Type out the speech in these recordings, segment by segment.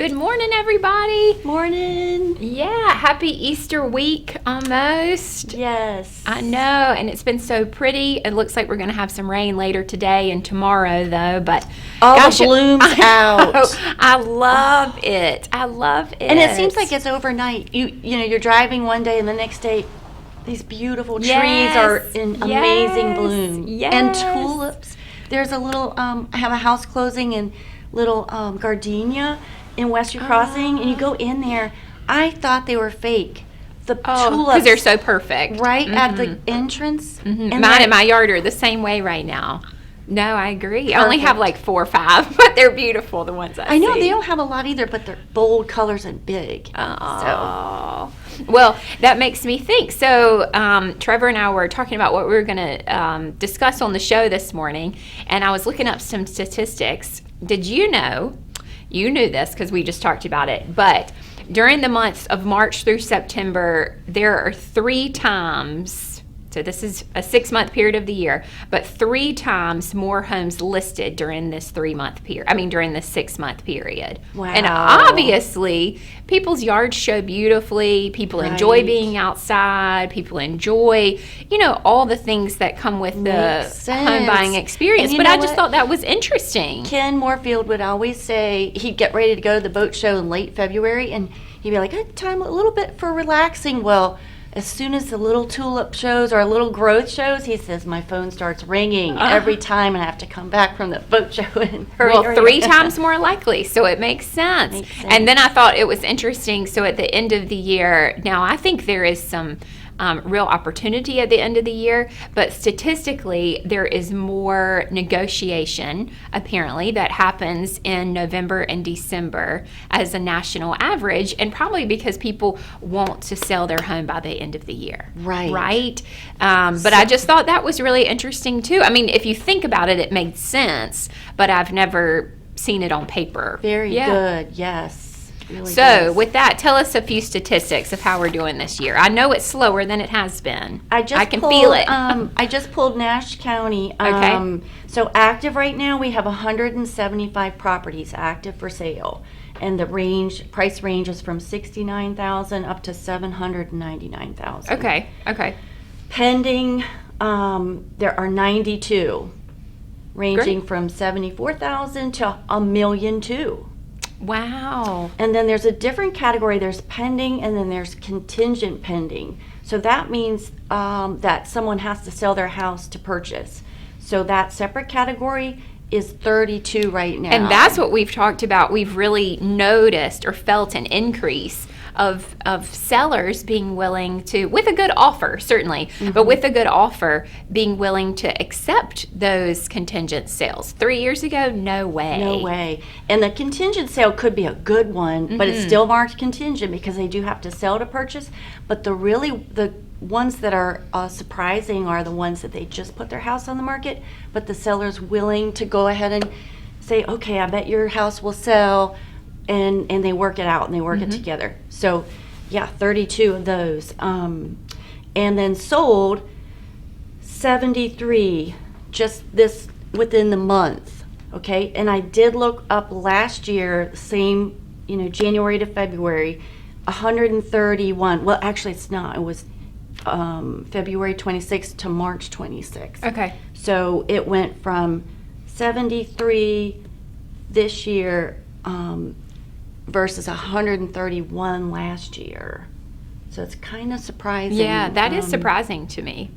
Good morning, everybody. Morning. Yeah, happy Easter week almost. Yes. I know, and it's been so pretty. It looks like we're going to have some rain later today and tomorrow, though. But all the blooms out. I love it. I love it. And it seems like it's overnight. You know, you're driving one day and the next day, these beautiful trees are in amazing bloom. Yes. And tulips. There's a little, I have a house closing in little gardenia in Western Crossing, and you go in there. I thought they were fake. The tulips, because they're so perfect, right at the entrance. And mine in my yard are the same way right now. No, I agree. Perfect. I only have like 4 or 5, but they're beautiful. The ones I know see. They don't have a lot either, but they're bold colors and big. Oh. Well, that makes me think. So, Trevor and I were talking about what we were going to discuss on the show this morning, and I was looking up some statistics. Did you know? You knew this because we just talked about it, but during the months of March through September, there are 3 times. So this is a 6-month period of the year, but 3 times more homes listed during this 3-month period. I mean, during this 6-month period. Wow. And obviously, people's yards show beautifully. People enjoy being outside. People enjoy, all the things that come with the home buying experience. But I just thought that was interesting. Ken Moorfield would always say he'd get ready to go to the boat show in late February, and he'd be like, time a little bit for relaxing. Well, as soon as the little tulip shows or little growth shows, he says, my phone starts ringing every time, and I have to come back from the boat show and hurry. Well, 3 times more likely, so it makes sense. And then I thought it was interesting. So at the end of the year, now I think there is some real opportunity at the end of the year, but statistically, there is more negotiation, apparently, that happens in November and December as a national average, and probably because people want to sell their home by the end of the year. Right? But I just thought that was really interesting, too. I mean, if you think about it, it made sense, but I've never seen it on paper. Very good, yes. Really so does. With that, tell us a few statistics of how we're doing this year. I know it's slower than it has been. I can feel it. I just pulled Nash County. Okay. So active right now, we have 175 properties active for sale, and the price range is from $69,000 up to $799,000. Okay. Pending, there are 92, ranging from $74,000 to $1.2 million. Wow. And then there's a different category. There's pending, and then there's contingent pending. So that means that someone has to sell their house to purchase. So that separate category is 32 right now. And that's what we've talked about. We've really noticed or felt an increase of sellers being willing to, with a good offer, certainly, but with a good offer, being willing to accept those contingent sales. 3 years ago, no way. No way. And the contingent sale could be a good one, but it's still marked contingent because they do have to sell to purchase. But the ones that are surprising are the ones that they just put their house on the market, but the seller's willing to go ahead and say, okay, I bet your house will sell. And they work it out, and they work it together. So, 32 of those. And then sold 73 just this within the month, okay? And I did look up last year, same, January to February, 131. Well, actually, it's not. It was February 26th to March 26th. Okay. So it went from 73 this year versus 131 last year. So it's kind of surprising. Yeah, that is surprising to me.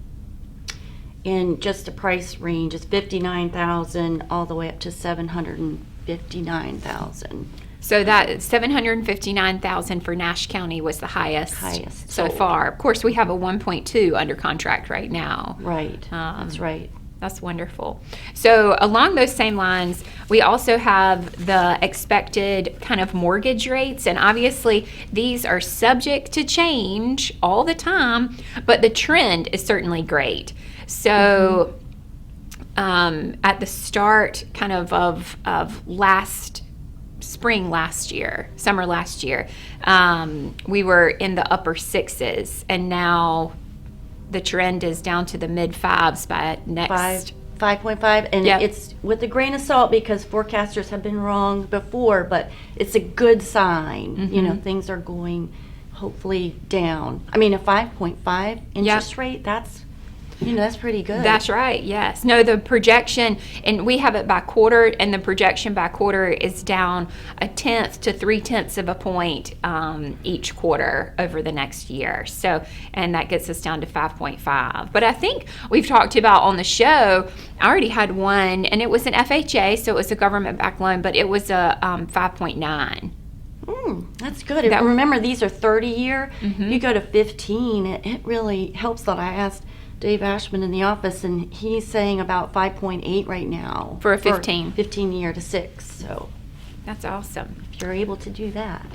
And just the price range is $59,000 all the way up to $759,000. So that $759,000 for Nash County was the highest so sold. far. Of course, we have a 1.2 under contract right now. Right. That's right. That's wonderful. So along those same lines, we also have the expected kind of mortgage rates. And obviously, these are subject to change all the time, but the trend is certainly great. So at the start kind of summer last year, we were in the upper 6s, and now the trend is down to the mid 5s by next 5.5, and Yep. it's with a grain of salt because forecasters have been wrong before, but it's a good sign. You know, things are going hopefully down. I mean, a 5.5 interest rate, that's pretty good. That's right, yes. No, the projection, and we have it by quarter, and the projection by quarter is down 1/10 to 3/10 of a point each quarter over the next year. So, and that gets us down to 5.5. But I think we've talked about on the show, I already had one, and it was an FHA, so it was a government-backed loan, but it was a 5.9. That's good. And remember, these are 30-year. You go to 15, it really helps that. I asked Dave Ashman in the office, and he's saying about 5.8 right now. For a 15. 15-year to 6, so That's awesome. if you're able to do that.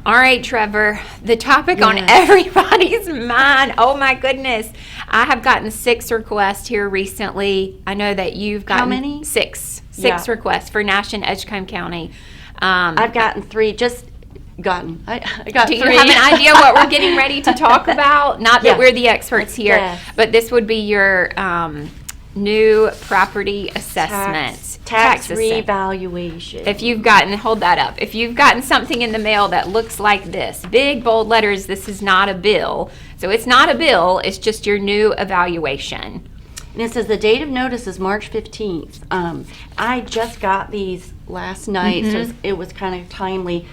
All right, Trevor, the topic on everybody's mind. Oh my goodness. I have gotten 6 requests here recently. I know that you've gotten How many? 6 Yeah. requests for Nash and Edgecombe County. I've gotten 3, I got Do 3. you have an idea what we're getting ready to talk about? Not that Yes. we're the experts here, Yes. but this would be your new property assessment. Tax assessment. revaluation. If you've gotten, hold that up. If you've gotten something in the mail that looks like this, big bold letters, this is not a bill. So it's not a bill, it's just your new evaluation. And it says the date of notice is March 15th. I just got these last night, so it was kind of timely.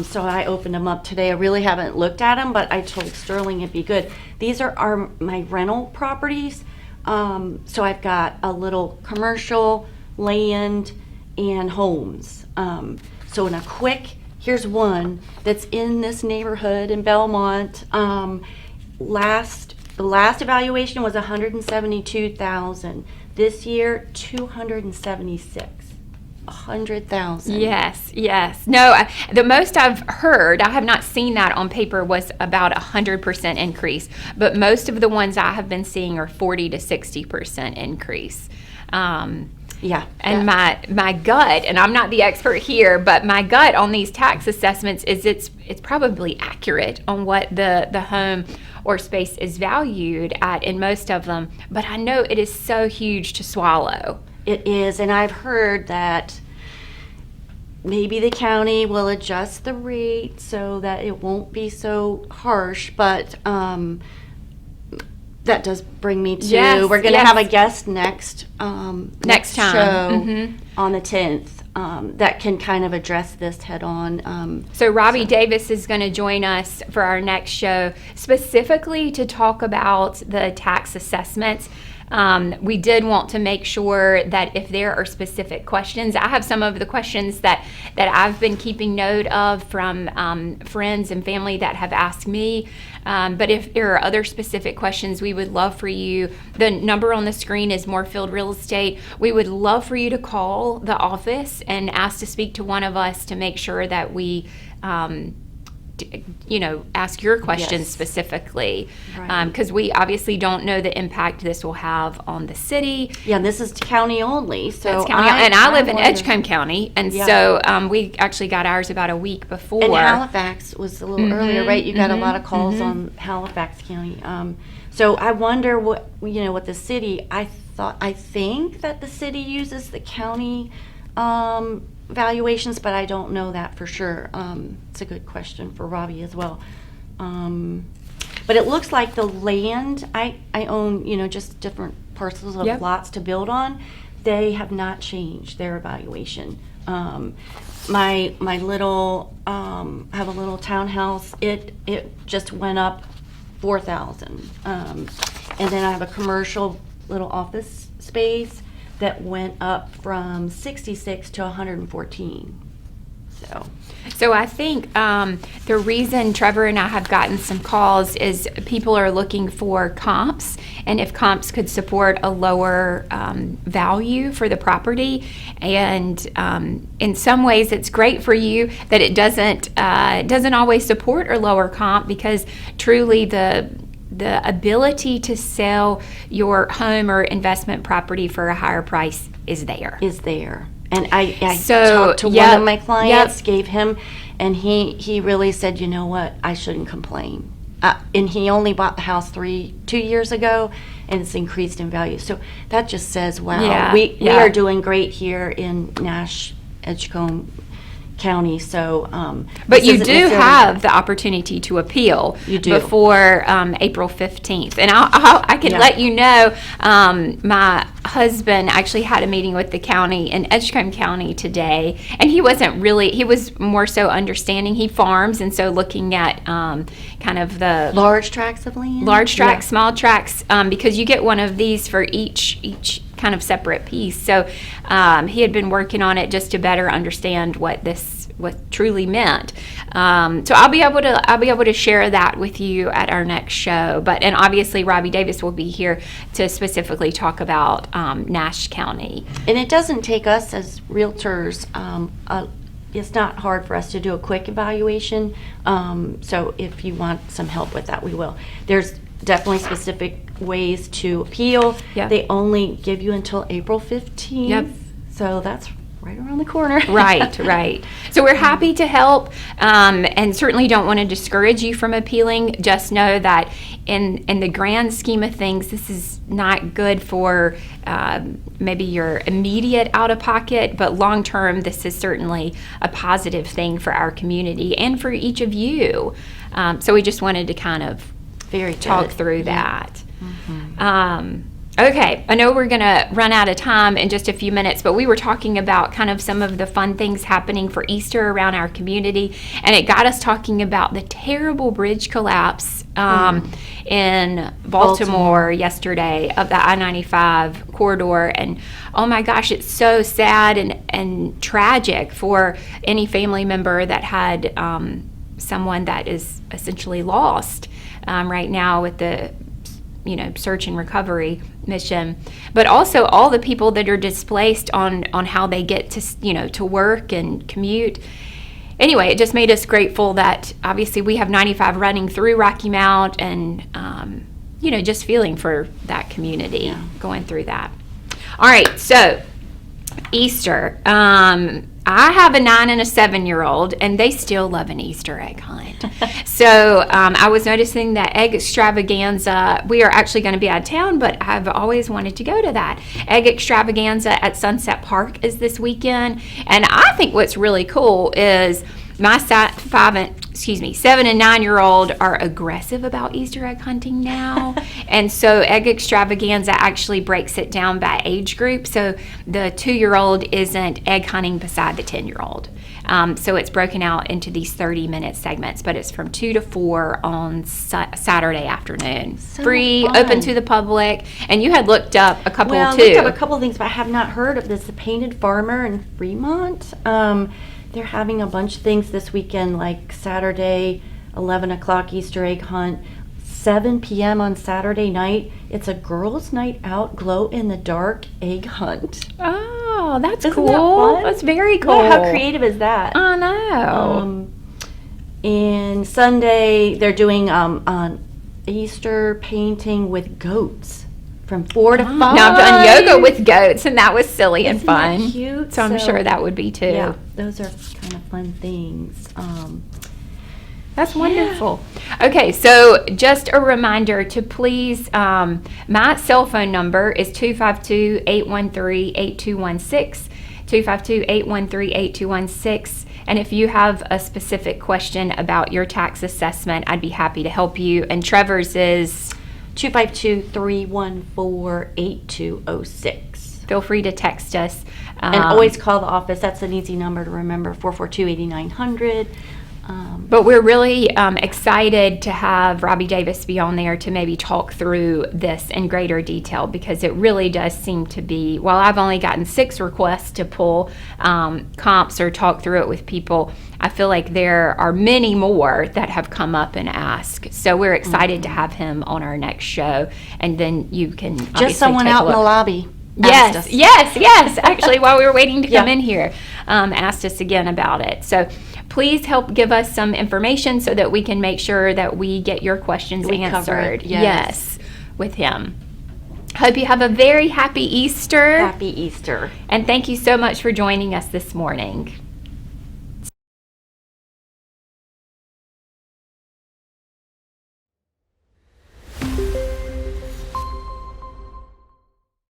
So I opened them up today. I really haven't looked at them, but I told Sterling it'd be good. These are my rental properties. So I've got a little commercial, land, and homes. So in a quick, here's one that's in this neighborhood in Belmont. The last evaluation was $172,000. This year, $276,000. $100,000. Yes. No, the most I've heard, I have not seen that on paper, was about 100% increase. But most of the ones I have been seeing are 40 to 60% increase. Yeah. And my gut, and I'm not the expert here, but my gut on these tax assessments is it's probably accurate on what the home or space is valued at in most of them. But I know it is so huge to swallow. It is, and I've heard that maybe the county will adjust the rate so that it won't be so harsh, but that does bring me to, Yes, we're going to yes. have a guest next Next time. show on the 10th that can kind of address this head on. So Robbie Davis is going to join us for our next show, specifically to talk about the tax assessments. We did want to make sure that if there are specific questions, I have some of the questions that I've been keeping note of from friends and family that have asked me. But if there are other specific questions, we would love for you. The number on the screen is Moorfield Real Estate. We would love for you to call the office and ask to speak to one of us to make sure that we ask your questions Yes. specifically, Right. because we obviously don't know the impact this will have on the city. Yeah, this is county only, so It's county, and I live in wonder- Edgecombe County, and Yeah. so we actually got ours about a week before. And Halifax was a little earlier, right? You got a lot of calls on Halifax County. So I wonder what the city. I think that the city uses the county valuations, but I don't know that for sure. It's a good question for Robbie as well. But it looks like the land I own, just different parcels of Yep. lots to build on. They have not changed their evaluation. My little I have a little townhouse. It just went up 4,000. And then I have a commercial little office space that went up from 66 to 114. So I think the reason Trevor and I have gotten some calls is people are looking for comps, and if comps could support a lower value for the property. And in some ways, it's great for you that it doesn't always support a lower comp, because truly the ability to sell your home or investment property for a higher price is there. And I So, talked to one of my clients, gave him, and he really said, you know what, I shouldn't complain. and he only bought the house 2 years ago, and it's increased in value. So that just says, wow, Yeah, we yeah. are doing great here in Nash, Edgecombe County. So, But this you isn't do necessarily- have the opportunity to appeal You do. before April 15th. And I can Yeah. let you know, my husband actually had a meeting with the county in Edgecombe County today, and he was more so understanding. He farms, and so looking at kind of the large tracts of land. large tracts, Yeah. small tracts, because you get one of these for each kind of separate piece. So he had been working on it just to better understand what truly meant. So I'll be able to share that with you at our next show. And obviously Robbie Davis will be here to specifically talk about Nash County. And it doesn't take us as realtors. It's not hard for us to do a quick evaluation. So if you want some help with that, we will. There's definitely specific ways to appeal. Yeah. They only give you until April 15th. Yep. So that's right around the corner. Right. So we're happy to help, and certainly don't want to discourage you from appealing. Just know that in the grand scheme of things, this is not good for maybe your immediate out-of-pocket, but long-term, this is certainly a positive thing for our community and for each of you. So we just wanted to kind of Very talk good. through Yeah. that. Okay, I know we're going to run out of time in just a few minutes, but we were talking about kind of some of the fun things happening for Easter around our community, and it got us talking about the terrible bridge collapse in Baltimore yesterday of the I-95 corridor. And oh my gosh, it's so sad and tragic for any family member that had someone that is essentially lost right now with the search and recovery mission, but also all the people that are displaced on how they get to work and commute. Anyway, it just made us grateful that obviously we have 95 running through Rocky Mount, and just feeling for that community going through that. All right, so Easter. I have a 9 and a 7-year-old, and they still love an Easter egg hunt. So I was noticing that egg extravaganza, we are actually going to be out of town, but I've always wanted to go to that. Egg extravaganza at Sunset Park is this weekend. And I think what's really cool is my 7 and 9-year-old are aggressive about Easter egg hunting now. And so egg extravaganza actually breaks it down by age group. So the 2-year-old isn't egg hunting beside the 10-year-old. So it's broken out into these 30-minute segments, but it's from 2 to 4 on Saturday afternoon. So free, fun. open to the public. And you had looked up a couple Well, I too. looked up a couple things, but I have not heard of this. The Painted Farmer in Fremont. They're having a bunch of things this weekend, like Saturday, 11 o'clock Easter egg hunt, 7 p.m. on Saturday night. It's a girls' night out, glow-in-the-dark egg hunt. Oh, that's Isn't cool. that fun? That's very cool. Yeah, how creative is that? I know. And Sunday, they're doing on Easter painting with goats from 4 to 5. Now I've done yoga with goats, and that was silly and Isn't that fun. cute? So I'm So- sure that would be too. Yeah, those are kind of fun things. That's wonderful. Okay, so just a reminder to please, my cell phone number is 252-813-8216, 252-813-8216. And if you have a specific question about your tax assessment, I'd be happy to help you. And Trevor's is 252-314-8206. feel free to text us. And always call the office. That's an easy number to remember, 442-8900. But we're really excited to have Robbie Davis be on there to maybe talk through this in greater detail, because it really does seem to be, while I've only gotten 6 requests to pull comps or talk through it with people, I feel like there are many more that have come up and asked. So we're excited to have him on our next show, and then you can obviously Just someone take a out in the look. lobby. asked us. Yes. Actually, while we were waiting to come Yeah. in here, asked us again about it. So please help give us some information so that we can make sure that we get your questions We cover answered. it, yes. With him. Hope you have a very happy Easter. Happy Easter. And thank you so much for joining us this morning.